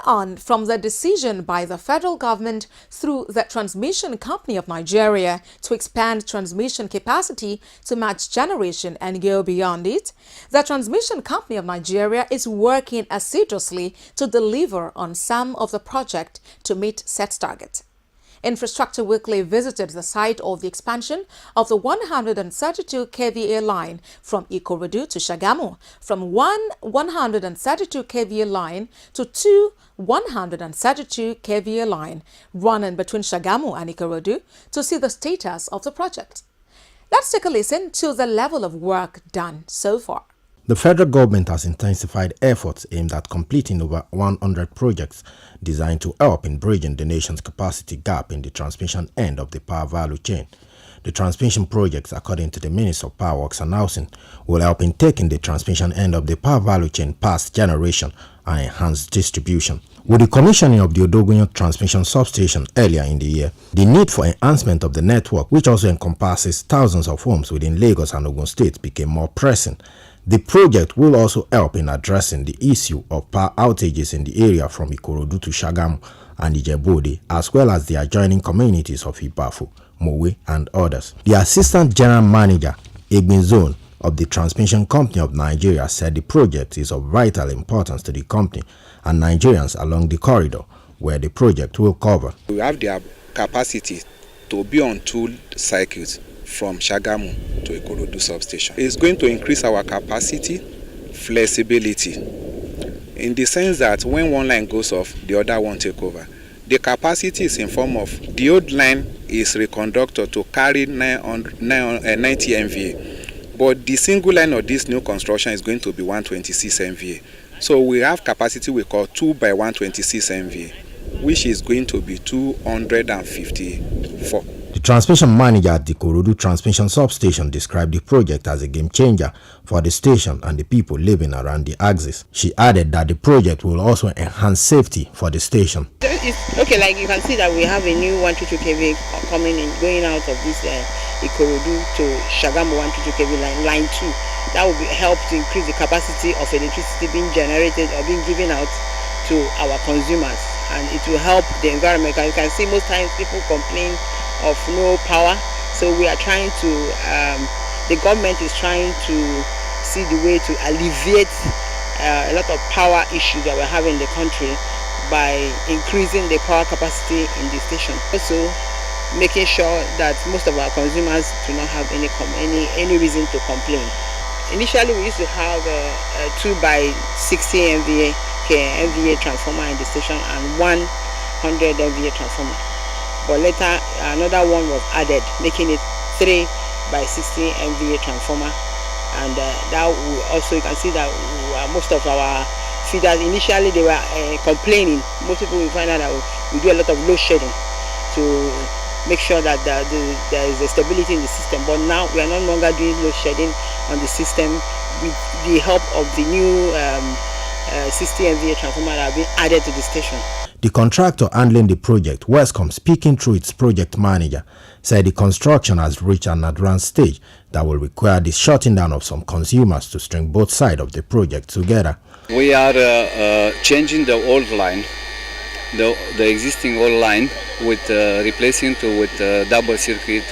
on from the decision by the federal government through the Transmission Company of Nigeria to expand transmission capacity to match generation and go beyond it, the Transmission Company of Nigeria is working assiduously to deliver on some of the project to meet set targets. Infrastructure Weekly visited the site of the expansion of the 132 kVA line from Ikorodu to Shagamu, from one 132 kVA line to two 132 kVA line running between Shagamu and Ikorodu to see the status of the project. Let's take a listen to the level of work done so far. The federal government has intensified efforts aimed at completing over 100 projects designed to help in bridging the nation's capacity gap in the transmission end of the power value chain. The transmission projects, according to the Minister of Power Works and Housing, will help in taking the transmission end of the power value chain past generation and enhance distribution. With the commissioning of the Odogunyan transmission substation earlier in the year, the need for enhancement of the network, which also encompasses thousands of homes within Lagos and Ogun State, became more pressing. The project will also help in addressing the issue of power outages in the area from Ikorodu to Shagamu and Ijebu-Ode, as well as the adjoining communities of Ibafu, Mowe, and others. The Assistant General Manager, Egbin Zone, of the Transmission Company of Nigeria said the project is of vital importance to the company and Nigerians along the corridor where the project will cover. We have the capacity to be on 2 circuits from Shagamu to Ikorodu substation. It's going to increase our capacity, flexibility, in the sense that when one line goes off, the other won't take over. The capacity is in form of the old line is reconductor to carry 90 MVA, but the single line of this new construction is going to be 126 MVA. So we have capacity we call 2 by 126 MVA, which is going to be 254. The transmission manager at the Ikorodu transmission substation described the project as a game changer for the station and the people living around the axis. She added that the project will also enhance safety for the station. Okay, like you can see that we have a new 122 kV coming in, going out of this Ikorodu to Shagamu 122 kV line 2. That will help to increase the capacity of electricity being generated or being given out to our consumers, and it will help the environment. You can see most times people complain of no power, so we are trying to the government is trying to see the way to alleviate a lot of power issues that we're having in the country by increasing the power capacity in the station, also making sure that most of our consumers do not have any reason to complain. Initially we used to have a 2 by 60 MVA transformer in the station and 100 MVA transformer. But later another one was added, making it 3 by 60 MVA transformer, and that also you can see that most of our feeders initially they were complaining. Most people will find out that we do a lot of load shedding to make sure that there is a stability in the system. But now we are no longer doing load shedding on the system with the help of the new 60 MVA transformer that have been added to the station. The contractor handling the project, Westcom, speaking through its project manager, said the construction has reached an advanced stage that will require the shutting down of some consumers to string both sides of the project together. We are changing the old line, the existing old line, with replacing it with double circuit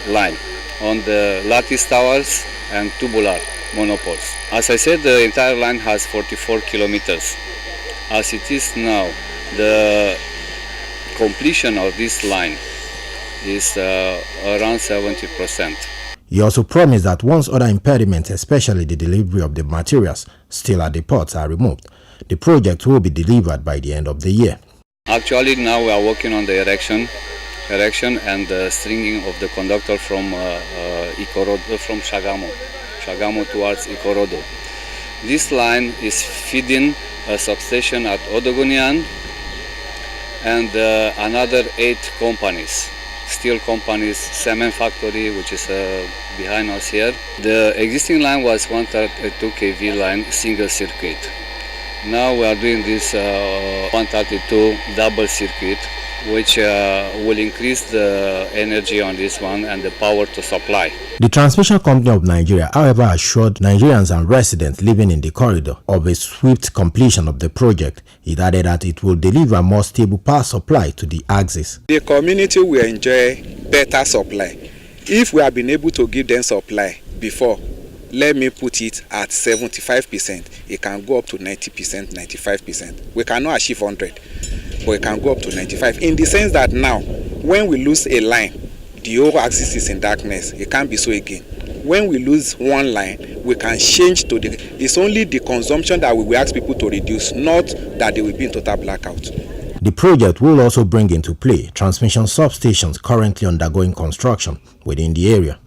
line on the lattice towers and tubular monopoles. As I said, the entire line has 44 kilometers. As it is now, the completion of this line is around 70%. He also promised that once other impediments, especially the delivery of the materials still at the ports, are removed, the project will be delivered by the end of the year. Actually, now we are working on the erection and the stringing of the conductor from Ikorodu, from Shagamu towards Ikorodu. This line is feeding a substation at Odogunyan and another 8 companies, steel companies, cement factory, which is behind us here. The existing line was 132 kV line, single circuit. Now we are doing this 132 double circuit which will increase the energy on this one and the power to supply. The Transmission Company of Nigeria, however, assured Nigerians and residents living in the corridor of a swift completion of the project. It added that it will deliver more stable power supply to the axis. The community will enjoy better supply. If we have been able to give them supply before, let me put it at 75%, it can go up to 90%, 95%. We cannot achieve 100, but it can go up to 95. In the sense that now, when we lose a line, the whole axis is in darkness. It can't be so again. When we lose one line, we can change to it's only the consumption that we will ask people to reduce, not that they will be in total blackout. The project will also bring into play transmission substations currently undergoing construction within the area.